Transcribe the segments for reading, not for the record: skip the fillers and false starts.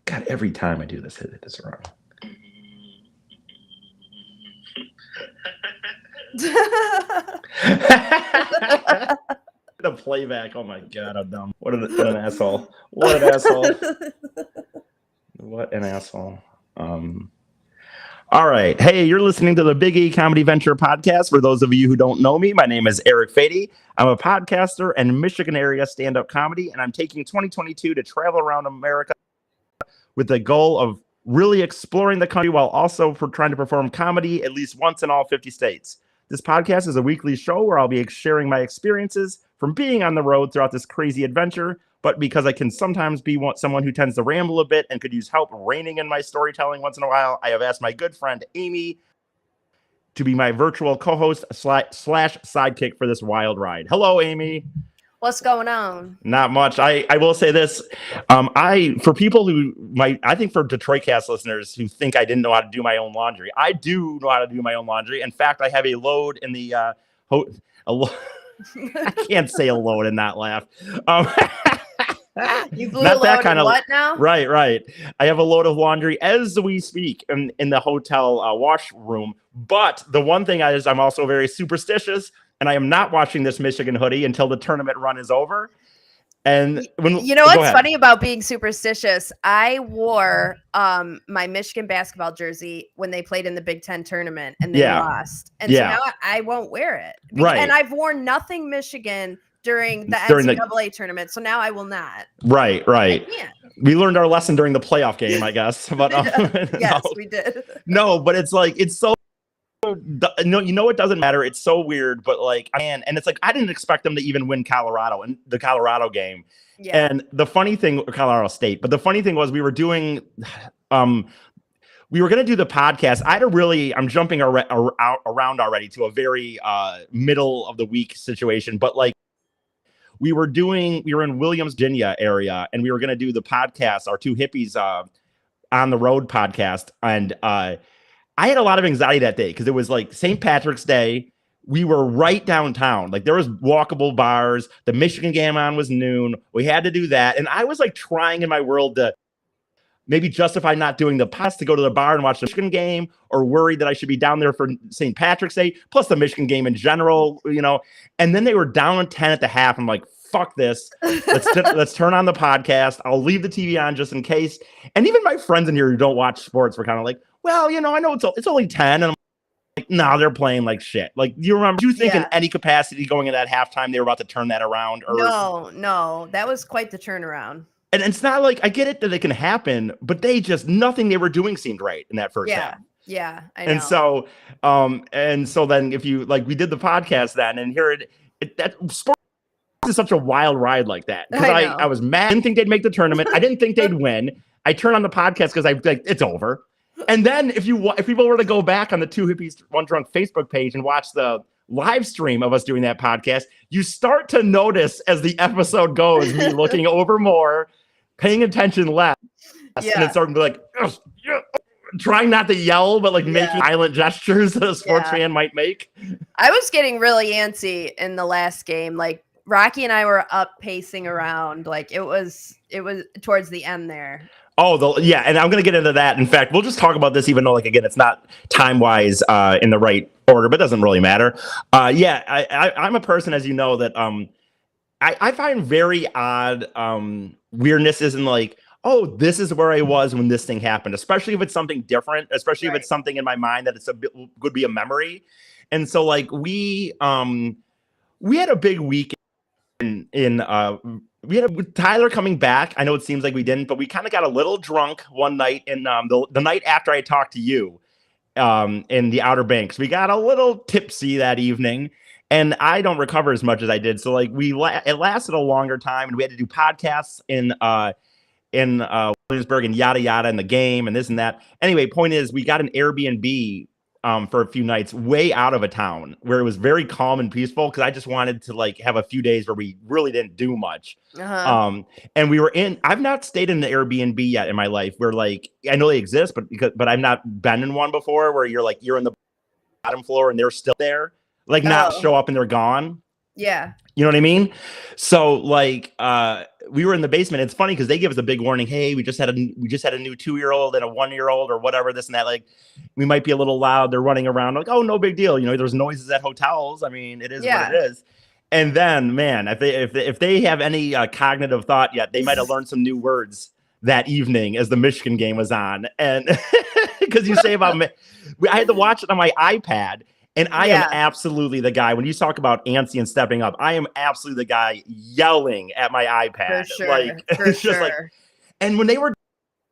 God, every time I do this, hit this wrong. The playback. Oh my God, I'm dumb. What an asshole. What an asshole. What an asshole. All right. Hey, you're listening to the Big E Comedy Venture podcast. For those of you who don't know me, my name is Eric Fady. I'm a podcaster and Michigan area stand-up comedy, and I'm taking 2022 to travel around America with the goal of really exploring the country while also trying to perform comedy at least once in all 50 states. This podcast is a weekly show where I'll be sharing my experiences from being on the road throughout this crazy adventure. But because I can sometimes be someone who tends to ramble a bit and could use help reining in my storytelling once in a while, I have asked my good friend Amy to be my virtual co-host / sidekick for this wild ride. Hello, Amy. What's going on? Not much. I will say this. For people who I think for Detroitcast listeners who think I didn't know how to do my own laundry, I do know how to do my own laundry. In fact, I have a load in the, I can't say a load and not laugh. You blew not a that kind of what now? Right. I have a load of laundry as we speak in the hotel washroom. But the one thing is I'm also very superstitious, and I am not washing this Michigan hoodie until the tournament run is over. And what's funny about being superstitious? I wore my Michigan basketball jersey when they played in the Big Ten tournament and they lost. And so now I won't wear it. Right. And I've worn nothing Michigan during the NCAA tournament, so now I will not. Right. We learned our lesson during the playoff game, I guess. But yes, we did. No, but it's like it's so. No, it doesn't matter. It's so weird, but and it's like I didn't expect them to even win Colorado in the Colorado game. Yeah. And the funny thing, Colorado State. But the funny thing was we were doing. We were going to do the podcast. I'm jumping around already to a very middle of the week situation, but we were in Williams, Virginia area, and we were going to do the podcast, our two hippies on the road podcast. And I had a lot of anxiety that day because it was like St. Patrick's Day. We were right downtown. There was walkable bars. The Michigan game on was noon. We had to do that. And I was trying in my world to maybe justify not doing the pass to go to the bar and watch the Michigan game, or worried that I should be down there for St. Patrick's Day, plus the Michigan game in general, And then they were down 10 at the half. I'm like, fuck this. Let's turn on the podcast. I'll leave the TV on just in case. And even my friends in here who don't watch sports were kind of like, well, I know it's only 10. And I'm like, no, they're playing like shit. You remember, do you think in any capacity going into that halftime, they were about to turn that around? Or No, that was quite the turnaround. And it's not I get it that it can happen, but nothing they were doing seemed right in that first half. Yeah, I know. And so then if you we did the podcast then, and here that sports is such a wild ride like that. Because I was mad. I didn't think they'd make the tournament. I didn't think they'd win. I turned on the podcast because it's over. And then if people were to go back on the Two Hippies One Drunk Facebook page and watch the live stream of us doing that podcast, you start to notice as the episode goes, me looking over more, paying attention less, and it's starting to be trying not to yell, but making violent gestures that a sports fan might make. I was getting really antsy in the last game. Rocky and I were up pacing around. It was towards the end there. Oh, and I'm going to get into that. In fact, we'll just talk about this, even though, again, it's not time-wise in the right order, but it doesn't really matter. I'm a person, as you know, that I find very odd weirdnesses in this is where I was when this thing happened, especially if it's something different, especially if it's something in my mind that could be a memory. And so, we had a big week we had with Tyler coming back. I know it seems like we didn't, but we kind of got a little drunk one night in the night after I talked to you in the Outer Banks. We got a little tipsy that evening, and I don't recover as much as I did. So it lasted a longer time, and we had to do podcasts in Williamsburg and yada yada in the game and this and that. Anyway, point is, we got an Airbnb for a few nights way out of a town where it was very calm and peaceful, because I just wanted to have a few days where we really didn't do much. And we were I've not stayed in the Airbnb yet in my life where I know they exist, but I've not been in one before where you're in the bottom floor and they're still there, not show up and they're gone. Yeah. You know what I mean? So like we were in the basement. It's funny because they give us a big warning. Hey, we just had a new 2-year-old and a 1-year-old or whatever, this and that. Like we might be a little loud. They're running around like, oh, no big deal. You know, there's noises at hotels. I mean, it is what it is. And then, man, if they have any cognitive thought yet, they might have learned some new words that evening as the Michigan game was on. And because you say about I had to watch it on my iPad. And I am absolutely the guy, when you talk about antsy and stepping up, I am absolutely the guy yelling at my iPad. For sure, like, it's just like, and when they were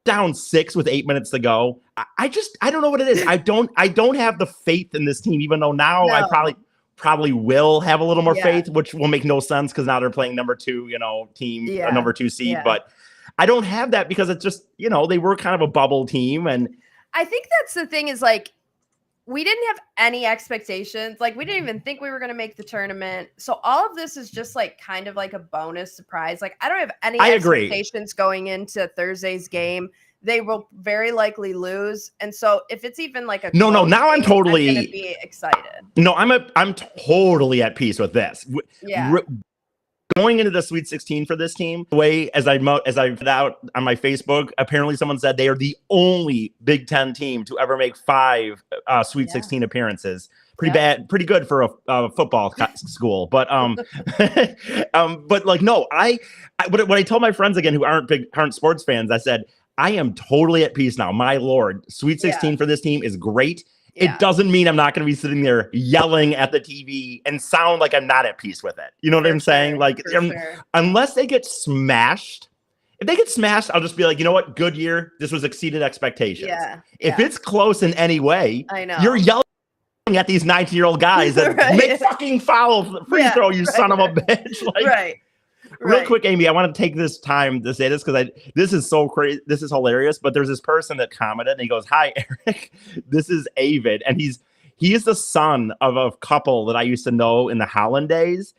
down 6 with 8 minutes to go, I don't know what it is. I don't have the faith in this team, even though now I probably will have a little more faith, which will make no sense because now they're playing number 2, team, a number 2 seed. Yeah. But I don't have that because it's just, they were kind of a bubble team. And I think that's the thing is like, we didn't have any expectations. Like we didn't even think we were going to make the tournament. So all of this is just like kind of like a bonus surprise. Like I don't have any expectations going into Thursday's game. They will very likely lose. And so if it's even like a now I'm totally gonna be excited. No, I'm totally at peace with this. Yeah. Going into the Sweet 16 for this team, the way as I put out on my Facebook, apparently someone said they are the only Big Ten team to ever make 5 Sweet 16 appearances. Pretty good for a football school. But but like no, what I told my friends again who aren't sports fans, I said I am totally at peace now. My Lord, Sweet 16 for this team is great. It doesn't mean I'm not going to be sitting there yelling at the TV and sound like I'm not at peace with it. You know what I'm saying? Like, unless they get smashed, if they get smashed, I'll just be like, you know what? Good year. This was exceeded expectations. Yeah. If it's close in any way, I know you're yelling at these 19-year-old guys that make fucking foul free throw, you son of a bitch. Like, real quick, Amy, I want to take this time to say this because this is so crazy. This is hilarious. But there's this person that commented and he goes, "Hi, Eric. This is Avid, and he is the son of a couple that I used to know in the Holland days.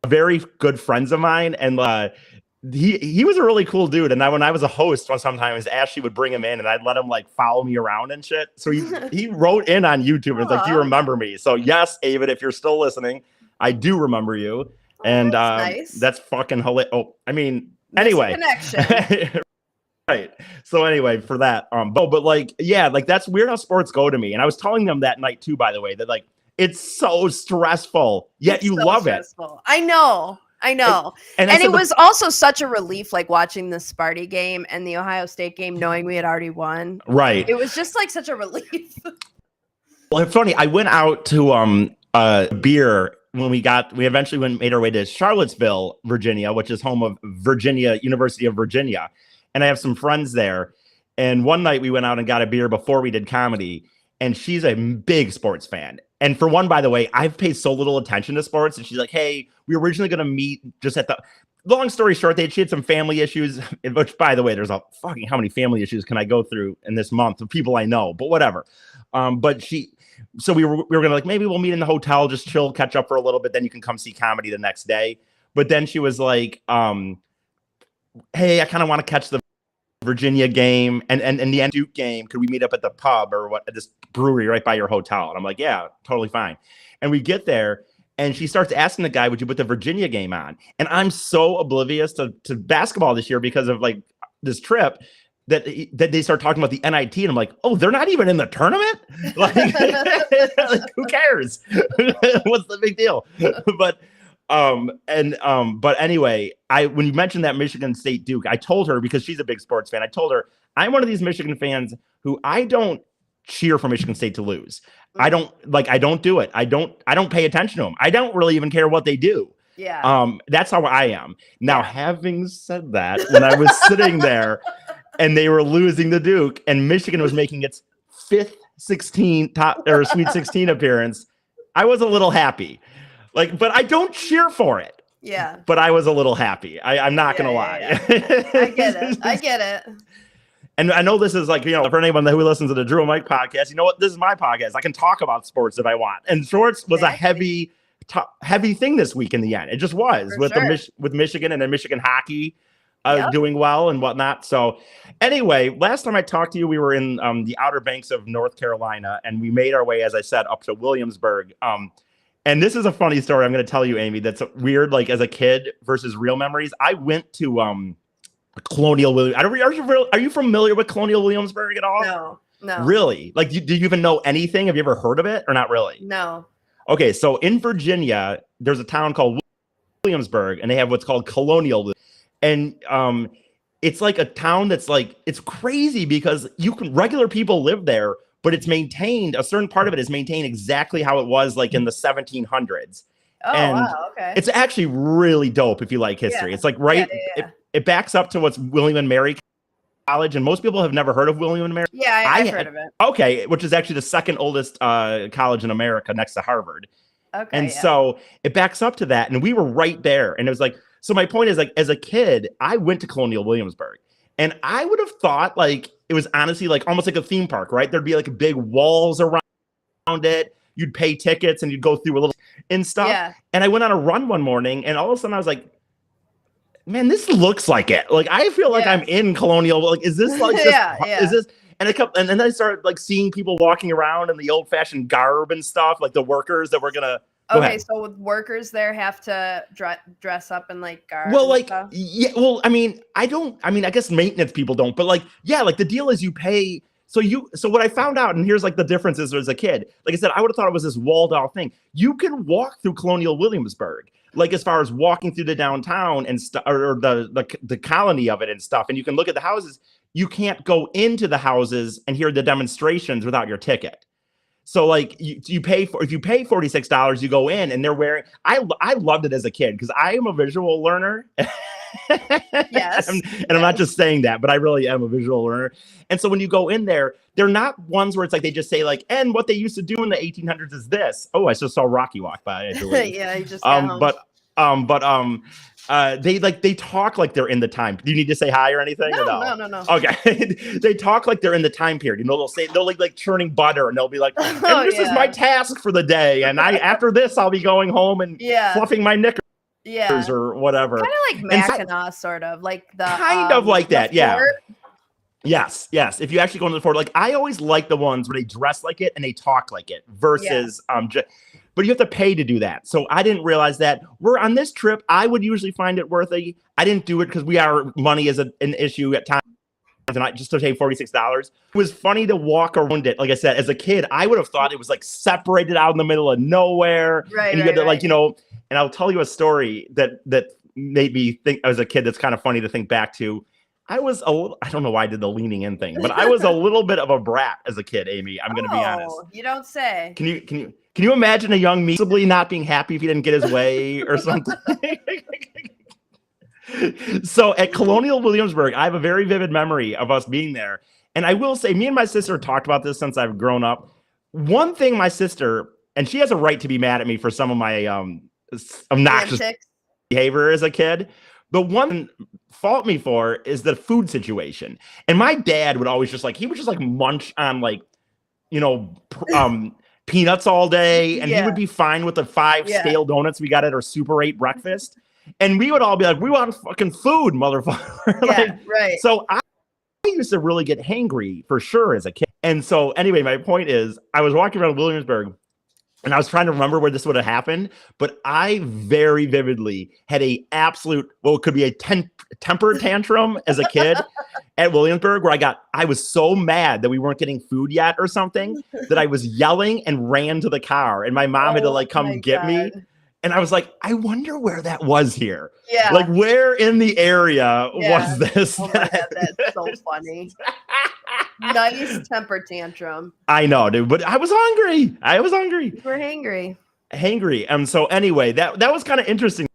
Very good friends of mine, and he was a really cool dude. And when I was a host, sometimes Ashley would bring him in, and I'd let him like follow me around and shit. So he wrote in on YouTube and was like, "Do you remember me?" So yes, Avid, if you're still listening, I do remember you. And that's fucking hilarious. Oh, I mean, anyway. Connection. Right. So anyway, for that, but like, yeah, like that's weird how sports go to me. And I was telling them that night too, by the way, that like it's so stressful, yet you love it. I know. And it was also such a relief, like watching the Sparty game and the Ohio State game, knowing we had already won. Right. It was just like such a relief. Well, it's funny. I went out to beer when we eventually made our way to Charlottesville, Virginia, which is home of University of Virginia. And I have some friends there. And one night we went out and got a beer before we did comedy. And she's a big sports fan. And for one, by the way, I've paid so little attention to sports. And she's like, hey, we were originally going to meet just at the, long story short, she had some family issues, which by the way, there's how many family issues can I go through in this month of people I know, but whatever. So we were going to like, maybe we'll meet in the hotel, just chill, catch up for a little bit. Then you can come see comedy the next day. But then she was like, hey, I kind of want to catch the Virginia game and the Duke game. Could we meet up at the pub or at this brewery right by your hotel? And I'm like, yeah, totally fine. And we get there and she starts asking the guy, would you put the Virginia game on? And I'm so oblivious to basketball this year because of like this trip that they start talking about the NIT, and I'm like, oh, they're not even in the tournament? Like, who cares? What's the big deal? But anyway, when you mentioned that Michigan State Duke, I told her, because she's a big sports fan, I told her I'm one of these Michigan fans who I don't cheer for Michigan State to lose. I don't do it. I don't pay attention to them. I don't really even care what they do. Yeah. That's how I am. Now, having said that, when I was sitting there and they were losing the Duke and Michigan was making its 5th Sweet 16 appearance, I was a little happy. Like, but I don't cheer for it. Yeah. But I was a little happy. I'm not going to lie. Yeah. I get it. And I know this is like, for anyone who listens to the Drew and Mike podcast, you know what? This is my podcast. I can talk about sports if I want. And sports was a heavy thing this week in the end. It just was with Michigan and then Michigan hockey doing well and whatnot. So anyway, last time I talked to you, we were in the Outer Banks of North Carolina, and we made our way, as I said, up to Williamsburg. And this is a funny story I'm going to tell you, Amy, that's weird, like as a kid versus real memories. I went to Colonial Williamsburg. Are you familiar with Colonial Williamsburg at all? No. Really? Like, do you even know anything? Have you ever heard of it or not really? No. Okay, so in Virginia, there's a town called Williamsburg, and they have what's called Colonial. And it's like a town that's like, it's crazy because regular people live there, but it's maintained, a certain part of it is maintained exactly how it was like in the 1700s. Oh, and wow, okay. It's actually really dope if you like history. It's like it backs up to what's William and Mary College, and most people have never heard of William and Mary. Yeah, I've heard of it. Okay, which is actually the second oldest college in America next to Harvard. Okay. And so it backs up to that, and we were right there. And it was like, so my point is, like, as a kid, I went to Colonial Williamsburg, and I would have thought like it was honestly like almost like a theme park, right? There'd be like big walls around it. You'd pay tickets and you'd go through a little and stuff. Yeah. And I went on a run one morning, and all of a sudden I was like, man, this looks like it. Like, I feel like I'm in Colonial. Like, is this like, is this? And and then I started like seeing people walking around in the old fashioned garb and stuff, like the workers that were gonna. Okay, so workers there have to dress up in like garb. Well, like, yeah. Well, I mean, I guess maintenance people don't, but like, yeah, like the deal is you pay. So what I found out, and here's like the differences as a kid. Like I said, I would have thought it was this walled off thing. You can walk through Colonial Williamsburg, like as far as walking through the downtown and stuff, or the colony of it and stuff. And you can look at the houses. You can't go into the houses and hear the demonstrations without your ticket. So like if you pay $46, you go in, and they're wearing. I loved it as a kid because I am a visual learner. Yes. and I'm not just saying that, but I really am a visual learner. And so when you go in there, they're not ones where it's like they just say like, and what they used to do in the 1800s is this. Oh, I just saw Rocky walk by. Yeah, he just they talk like they're in the time. Do you need to say hi or anything? No. Okay. They talk like they're in the time period. You know, they'll like churning butter, and they'll be like, and this is my task for the day. And after this, I'll be going home and fluffing my knickers or whatever. Kind of like Mackinac, sort of like the kind of like that. Yeah. Yes. If you actually go into the fort, like I always like the ones where they dress like it and they talk like it versus but you have to pay to do that. So I didn't realize that. We're on this trip. I would usually find it worth it. I didn't do it because money is an issue at times. And I just to pay $46. It was funny to walk around it. Like I said, as a kid, I would have thought it was like separated out in the middle of nowhere. Right. And you had to like, you know, and I'll tell you a story that made me think as a kid that's kind of funny to think back to. I don't know why I did the leaning in thing, but I was a little bit of a brat as a kid, Amy. I'm going to be honest. You don't say. Can you imagine a young me possibly not being happy if he didn't get his way or something? So at Colonial Williamsburg, I have a very vivid memory of us being there. And I will say, me and my sister talked about this since I've grown up. One thing my sister, and she has a right to be mad at me for some of my obnoxious behavior as a kid. But one fault me for is the food situation. And my dad would always he would just munch on peanuts all day. And he would be fine with the 5 stale donuts we got at our Super 8 breakfast. And we would all be like, we want fucking food, motherfucker. Yeah, right. So I used to really get hangry for sure as a kid. And so anyway, my point is I was walking around Williamsburg, and I was trying to remember where this would have happened, but I very vividly had what could be a temper tantrum as a kid at Williamsburg, where I was so mad that we weren't getting food yet or something that I was yelling and ran to the car, and my mom had to come get me. And I was like, I wonder where that was here. Yeah. Like, where in the area was this? Oh my God, that's so funny. Nice temper tantrum. I know, dude, but I was hungry. You were hangry. And so anyway, that was kind of interesting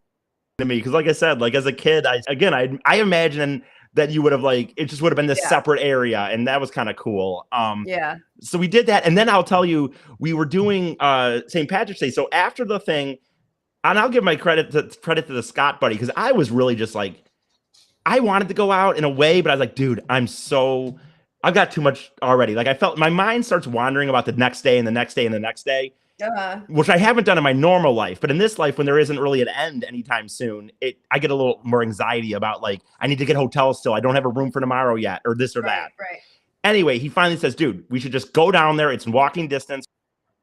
to me because, like I said, like as a kid, I imagine that you would have it just would have been this separate area, and that was kind of cool. So we did that, and then I'll tell you, we were doing St. Patrick's Day. So after the thing, and I'll give my credit to the Scott buddy because I was really just I wanted to go out in a way, but I was like, dude, I've got too much already. Like I felt my mind starts wandering about the next day and the next day and the next day, which I haven't done in my normal life. But in this life, when there isn't really an end anytime soon, I get a little more anxiety about I need to get hotels still. I don't have a room for tomorrow yet, or this or that. Right. Anyway, he finally says, dude, we should just go down there. It's walking distance.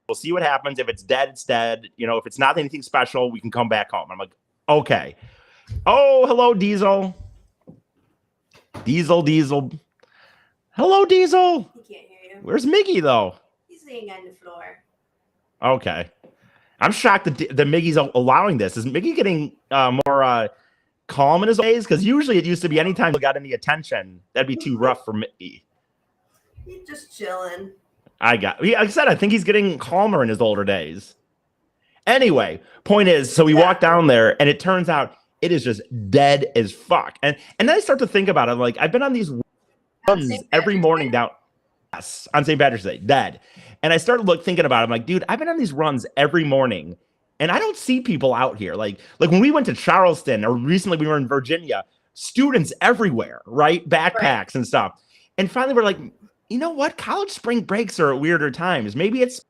we'll see what happens. If it's dead, it's dead. You know, if it's not anything special, we can come back home. I'm like, okay. Oh, hello, Diesel. Diesel. Hello, Diesel. He can't hear you. Where's Miggy, though? He's laying on the floor. Okay. I'm shocked that Miggy's allowing this. Is Miggy getting more calm in his ways? Because usually it used to be anytime he got any attention, that'd be too rough for Miggy. He's just chilling. Like I said, I think he's getting calmer in his older days. Anyway, point is, so we walk down there, and it turns out it is just dead as fuck. And then I start to think about it. Like, I've been on these runs every morning down. Yes, on St. Patrick's Day, dead. And I started thinking about it. I'm like, dude, I've been on these runs every morning, and I don't see people out here. Like when we went to Charleston, or recently we were in Virginia, students everywhere, right? Backpacks and stuff. And finally we're like, you know what? College spring breaks are at weirder times. Maybe it's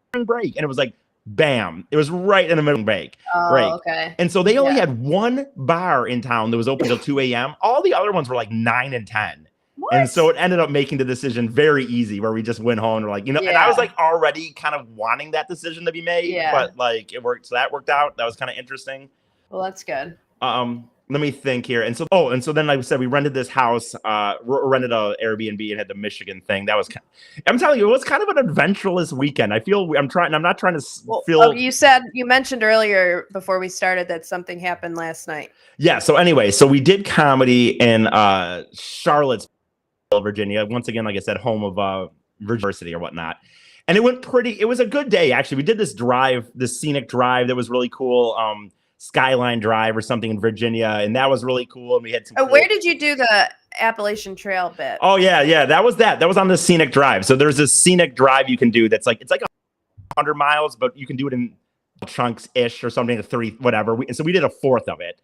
spring break. And it was like, bam. It was right in the middle of break. Oh, okay. And so they only had one bar in town that was open till 2 a.m. All the other ones were like 9 and 10. What? And so it ended up making the decision very easy, where we just went home and we're like, you know, and I was like already kind of wanting that decision to be made, but like it worked. So that worked out. That was kind of interesting. Well, that's good. Let me think here. And so then like I said, we rented this house, rented a Airbnb, and had the Michigan thing. That was, I'm telling you, it was kind of an adventurous weekend. I feel I'm not trying to feel. Oh, you mentioned earlier before we started that something happened last night. Yeah. So anyway, so we did comedy in Charlottesville, Virginia. Once again, like I said, home of University or whatnot. And it was a good day, actually. We did this scenic drive that was really cool. Skyline Drive or something in Virginia, and that was really cool. And we had some. Where did you do the Appalachian Trail bit? Oh yeah, that was on the scenic drive. So there's this scenic drive you can do that's like 100 miles, but you can do it in chunks ish or something, 30 whatever. And so we did a fourth of it.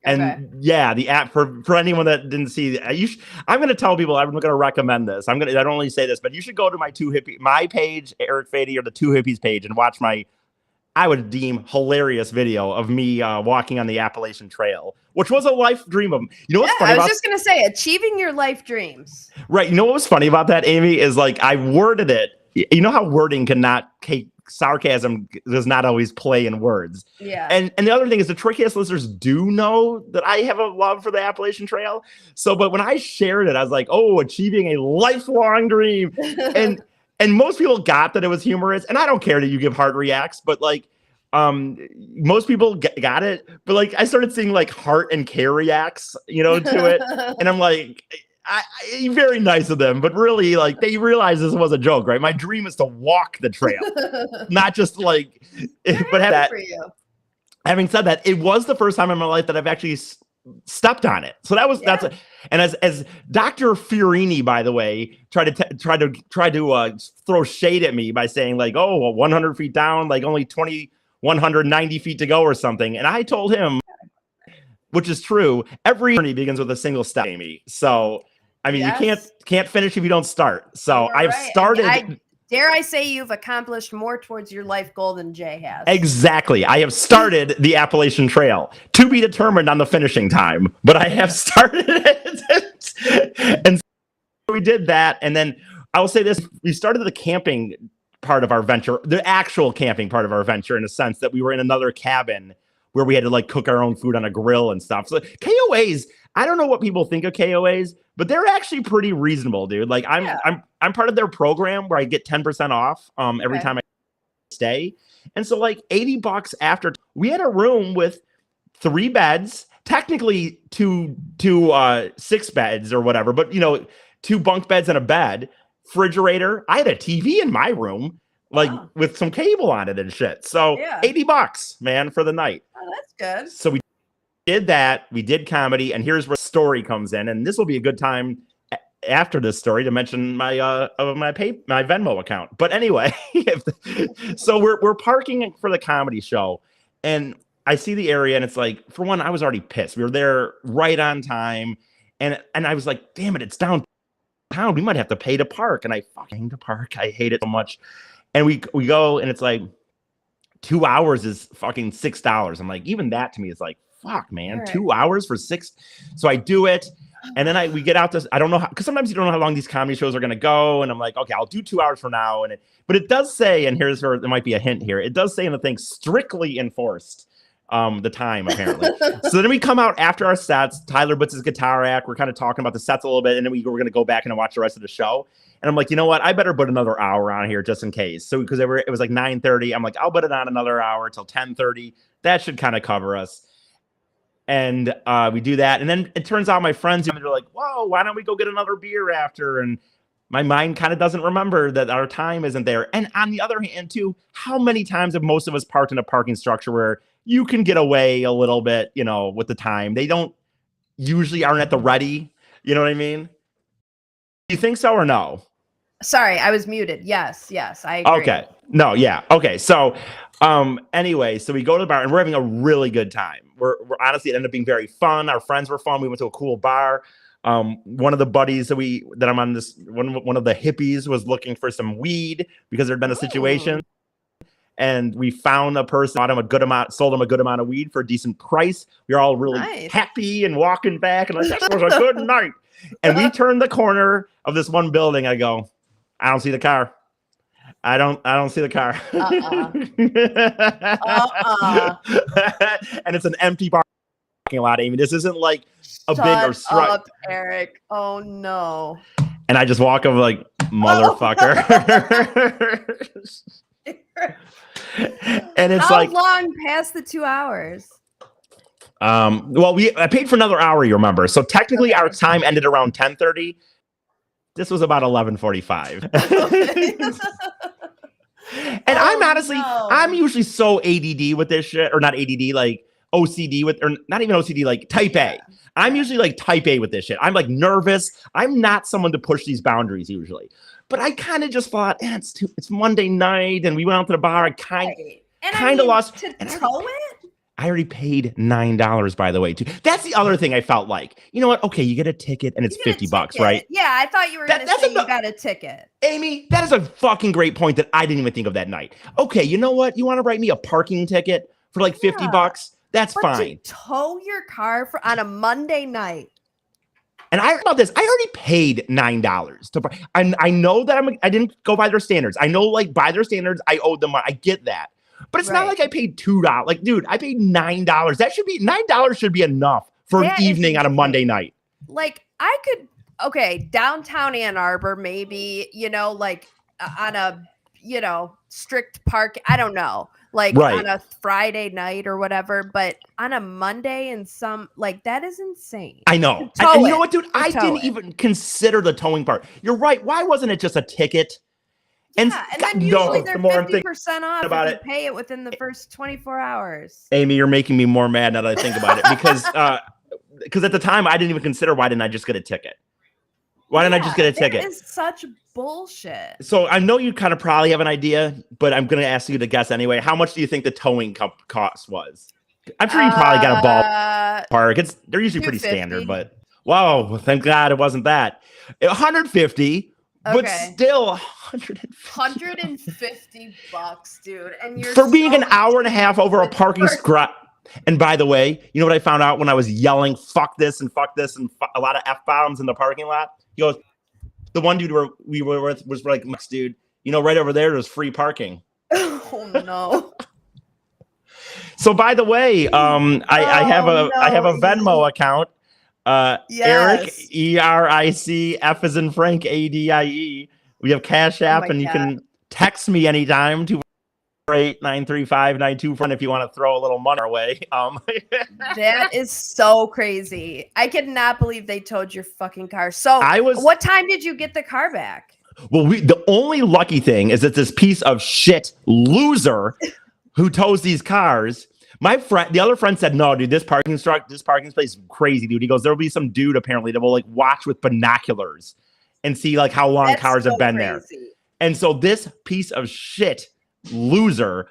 And the app for anyone that didn't see, I'm going to tell people, I'm going to recommend this. I don't only say this, but you should go to my page, Eric Fady, or the Two Hippies page, and watch I would deem hilarious video of me walking on the Appalachian Trail, which was a life dream of. You know what's funny? I was just gonna say, achieving your life dreams. Right. You know what was funny about that, Amy, is like I worded it. You know how wording cannot take sarcasm does not always play in words. Yeah. And the other thing is the trickiest listeners do know that I have a love for the Appalachian Trail. So, but when I shared it, I was like, oh, achieving a lifelong dream. And most people got that it was humorous, and I don't care that you give heart reacts, but like, most people got it. But like, I started seeing like heart and care reacts, to it, and I'm like, very nice of them, but really, like, they realize this was a joke, right? My dream is to walk the trail, not just like. But having said that, it was the first time in my life that I've actually stepped on it. So and as Dr. Fiorini, by the way, tried to throw shade at me by saying like, oh, 100 feet down, like only 190 feet to go or something. And I told him, which is true, every journey begins with a single step, Amy. So I mean, you can't finish if you don't start. So I've started. Dare I say you've accomplished more towards your life goal than Jay has. Exactly. I have started the Appalachian Trail, to be determined on the finishing time, but I have started it. And so we did that. And then I will say this, we started the camping part of our venture, the actual camping part of our venture, in a sense that we were in another cabin where we had to like cook our own food on a grill and stuff. So KOAs, I don't know what people think of KOAs, but they're actually pretty reasonable, dude. Like I'm part of their program where I get 10% off every time I stay. And so like $80 after we had a room with 3 beds, technically two 6 beds or whatever, but 2 bunk beds and a bed, refrigerator. I had a TV in my room, like with some cable on it and shit. So $80, man, for the night. Oh, that's good. So we did that. We did comedy, and here's where the story comes in. And this will be a good time after this story to mention my my Venmo account. But anyway, so we're parking for the comedy show, and I see the area, and it's like, for one, I was already pissed. We were there right on time, and I was like, damn it, it's downtown. We might have to pay to park, and I fucking to park. I hate it so much. And we go, and it's like 2 hours is fucking $6. I'm like, even that to me is like, fuck, man, right. 2 hours for $6. So I do it. And then we get out this, I don't know how, because sometimes you don't know how long these comedy shows are going to go. And I'm like, okay, I'll do 2 hours from now. But it does say, and here's where there might be a hint here. It does say in the thing, strictly enforced the time, apparently. So then we come out after our sets. Tyler puts his guitar act. We're kind of talking about the sets a little bit. And then we're going to go back and watch the rest of the show. And I'm like, you know what? I better put another hour on here just in case. So because it was like 9:30, I'm like, I'll put it on another hour till 10:30. That should kind of cover us. And we do that. And then it turns out my friends, they're like, whoa, why don't we go get another beer after? And my mind kind of doesn't remember that our time isn't there. And on the other hand, too, how many times have most of us parked in a parking structure where you can get away a little bit, with the time? They don't usually aren't at the ready. You know what I mean? Do you think so or no? Sorry, I was muted. Yes, I agree. Okay. No, yeah. Okay. So anyway, so we go to the bar and we're having a really good time. We're honestly, it ended up being very fun. Our friends were fun. We went to a cool bar. One of the buddies that I'm on this, one of the hippies was looking for some weed because there'd been a situation. And we found a person, sold him a good amount of weed for a decent price. We were all really happy and walking back and like, that was a good night. And we turned the corner of this one building. I go, I don't see the car. I don't see the car. And it's an empty parking lot, Amy. This isn't like a big or up, Eric. Oh no. And I just walk over like, motherfucker. And it's how like, long past the 2 hours? Well, I paid for another hour, you remember. So technically our time ended around 10:30. This was about 11:45. And I'm honestly, I'm usually so ADD with this shit, or not ADD, like OCD or not even OCD, like type A. I'm usually like type A with this shit. I'm like nervous. I'm not someone to push these boundaries usually. But I kind of just thought, it's Monday night, and we went out to the bar. I kind of lost. To tow it? I already paid $9, by the way, too. That's the other thing I felt like. You know what? Okay, you get a ticket, and it's $50, right? Yeah, I thought you were going to say you got a ticket. Amy, that is a fucking great point that I didn't even think of that night. Okay, you know what? You want to write me a parking ticket for like $50? That's fine. To tow your car on a Monday night. And I heard about this. I already paid $9 to. I know that I didn't go by their standards. I know, like, by their standards, I owed them money. I get that, but it's not like I paid $2. Like, dude, I paid $9. That should be $9 should be enough for an evening on a Monday night. Like, I could downtown Ann Arbor, maybe, like on a strict park. I don't know. Like on a Friday night or whatever, but on a Monday and that is insane. I know. And you know what, dude? I didn't even consider the towing part. You're right. Why wasn't it just a ticket? And then usually they're 50% off if you pay it within the first 24 hours. Amy, you're making me more mad now that I think about it because at the time I didn't even consider why didn't I just get a ticket? Why didn't I just get a ticket? It is such bullshit. So I know you kind of probably have an idea, but I'm going to ask you to guess anyway. How much do you think the towing cost was? I'm sure you probably got a ballpark. They're usually pretty standard, but whoa, thank God it wasn't that. 150, but still $150, dude. And you're for being an hour and a half over a parking spot. And by the way, you know what I found out when I was yelling, fuck this and a lot of F-bombs in the parking lot? He goes, the one dude we were with was like, dude, right over there, there's free parking. Oh, no. So by the way, I have a Venmo account. Eric, ERIC, F as in Frank, ADIE. We have Cash App, and you can text me anytime to 8935924 if you want to throw a little money our way. That is so crazy. I cannot believe they towed your fucking car. So what time did you get the car back? Well, the only lucky thing is that this piece of shit loser who tows these cars, the other friend said, no, dude, this parking place is crazy, dude. He goes, there'll be some dude apparently that will like watch with binoculars and see like how long cars have been there. And so this piece of shit loser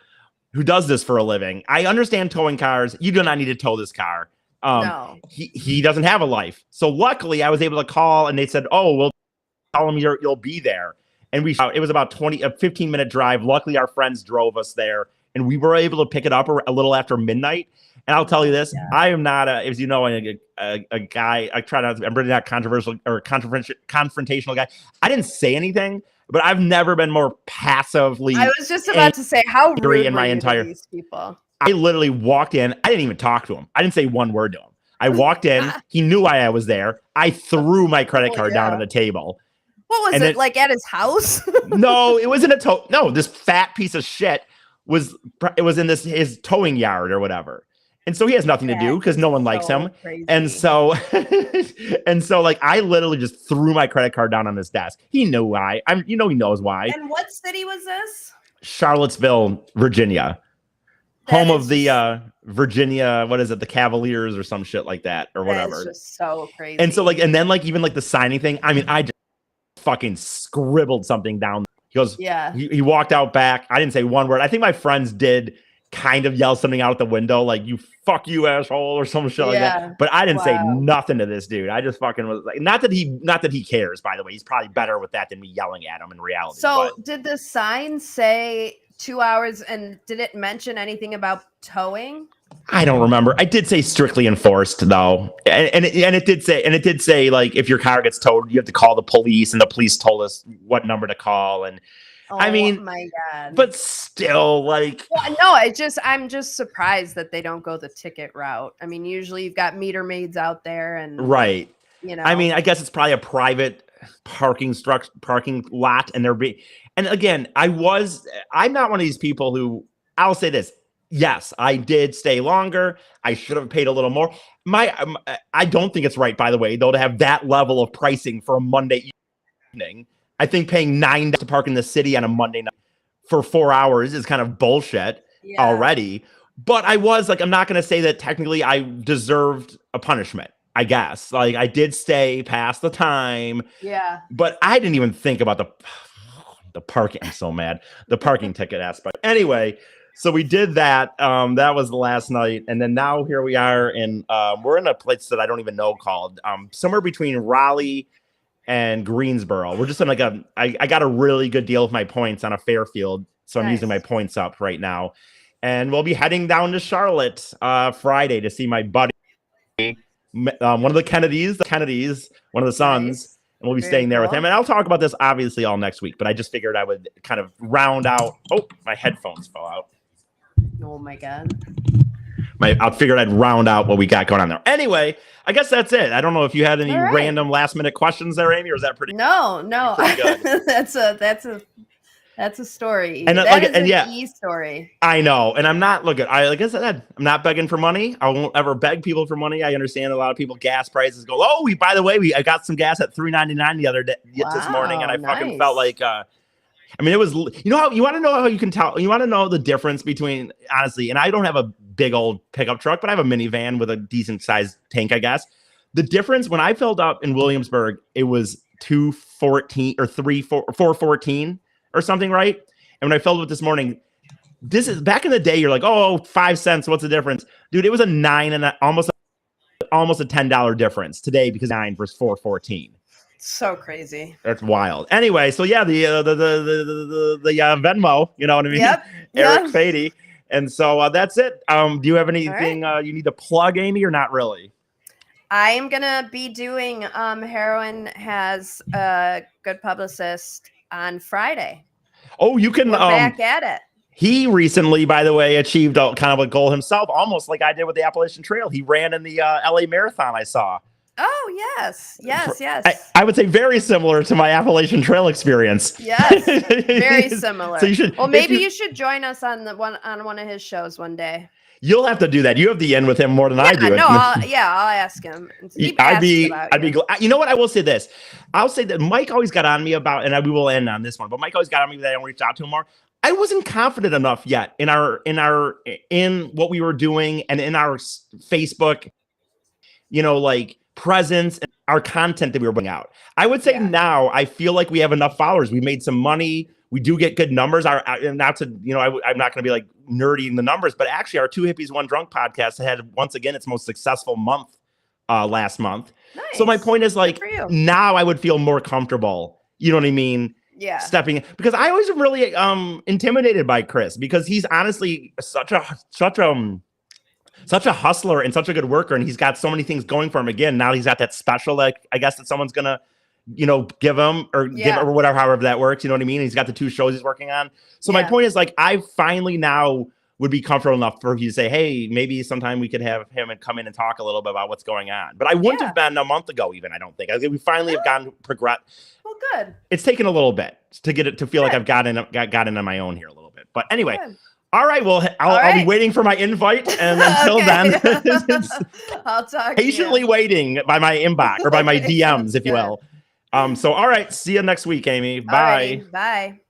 who does this for a living, I understand towing cars. You do not need to tow this car. No. He doesn't have a life. So luckily I was able to call and they said, oh, we'll tell him you'll be there. And it was about a 15-minute drive. Luckily our friends drove us there and we were able to pick it up a little after midnight. And I'll tell you this: I am not as you know, a guy. I'm really not controversial or confrontational guy. I didn't say anything, but I've never been more passively. I was just about to say how rude in my entire these people. I literally walked in. I didn't even talk to him. I didn't say one word to him. I walked in. He knew why I was there. I threw my credit card down on the table. What was it like at his house? No, it wasn't no, this fat piece of shit was in his towing yard or whatever. And so he has nothing to do because no one likes him. Crazy. And so like I literally just threw my credit card down on his desk. He knew why. He knows why. And what city was this? Charlottesville, Virginia. Home of the Virginia, what is it, the Cavaliers or some shit like that or whatever. That's just so crazy. And so like, and then like even like the signing thing, I mean, I just fucking scribbled something down. He goes, yeah. He walked out back. I didn't say one word. I think my friends did kind of yell something out the window, like "you fuck you asshole" or some shit like that. But I didn't say nothing to this dude. I just fucking was like, not that he cares. By the way, he's probably better with that than me yelling at him in reality. So did the sign say 2 hours, and did it mention anything about towing? I don't remember. I did say strictly enforced though, and it did say like if your car gets towed, you have to call the police, and the police told us what number to call. And I mean, my God, but still, like, no, I'm just surprised that they don't go the ticket route. I mean, usually you've got meter maids out there, and right. I mean, I guess it's probably a private parking lot, and and again, I'm not one of these people who, I'll say this. Yes, I did stay longer. I should have paid a little more. I don't think it's right, by the way, though, to have that level of pricing for a Monday evening. I think paying $9 to park in the city on a Monday night for 4 hours is kind of bullshit already. But I was like, I'm not going to say that technically I deserved a punishment, I guess. Like I did stay past the time. Yeah. But I didn't even think about the parking. I'm so mad. The parking ticket aspect. Anyway. So we did that. That was the last night. And then now here we are we're in a place that I don't even know called somewhere between Raleigh and Greensboro. We're just in like I got a really good deal with my points on a Fairfield. So I'm using my points up right now. And we'll be heading down to Charlotte Friday to see my buddy, one of the Kennedys, one of the sons. Nice. And we'll be staying there with him. And I'll talk about this obviously all next week. But I just figured I would kind of round out. Oh, my headphones fell out. Oh my God. I figured I'd round out what we got going on there. Anyway, I guess that's it. I don't know if you had any random last minute questions there, Amy, or is that pretty? No. Pretty good? that's a story. And that is an e-story. I know. And I'm not like I said, I'm not begging for money. I won't ever beg people for money. I understand a lot of people gas prices go, by the way, I got some gas at $3.99 the other day this morning, and I fucking felt like I mean, it was, you want to know how you can tell, you want to know the difference between, honestly, and I don't have a big old pickup truck, but I have a minivan with a decent sized tank, I guess. The difference when I filled up in Williamsburg, it was 214 or 414 or something, right? And when I filled it this morning, this is back in the day, you're like, 5 cents. What's the difference? Dude, it was a $9 and almost a $10 difference today because 9 versus 414. So crazy. That's wild. Anyway, so yeah, the Venmo, you know what I mean? Yep. Eric Fady. And so that's it. Do you have anything you need to plug, Amy, or not really? I am gonna be doing Heroin has a good publicist on Friday. Oh, you can We're back at it. He recently, by the way, achieved kind of a goal himself, almost like I did with the Appalachian Trail. He ran in the LA Marathon, I saw. Oh, yes. I would say very similar to my Appalachian Trail experience. Yes, very similar. So you should. Well, maybe you should join us on one of his shows one day. You'll have to do that. You have the in with him more than I do. No, I'll ask him. I'd be glad. You know what? I will say this. I'll say that Mike always got on me about, and we will end on this one, but Mike always got on me that I don't reach out to him more. I wasn't confident enough yet in what we were doing and in our Facebook, like presence and our content that we were putting out. I would say now I feel like we have enough followers. We made some money. We do get good numbers. I'm not going to be like nerdy in the numbers, but actually our Two Hippies, One Drunk podcast had once again its most successful month last month. Nice. So my point is like now I would feel more comfortable. You know what I mean? Yeah. Stepping, because I always am really such a hustler and such a good worker, and he's got so many things going for him. Again, now he's got that special, like I guess that someone's gonna, give him or give or whatever, however that works. You know what I mean? He's got the 2 shows he's working on. So my point is, like, I finally now would be comfortable enough for you to say, hey, maybe sometime we could have him and come in and talk a little bit about what's going on. But I wouldn't have been a month ago, even. I don't think. I think we finally have gotten progress. Well, good. It's taken a little bit to get it to feel like I've gotten on my own here a little bit. But anyway. Good. All right. Well, I'll be waiting for my invite, and until then, I'll talk. Patiently waiting by my inbox or by my DMs, if you will. So, all right. See you next week, Amy. Bye. Bye.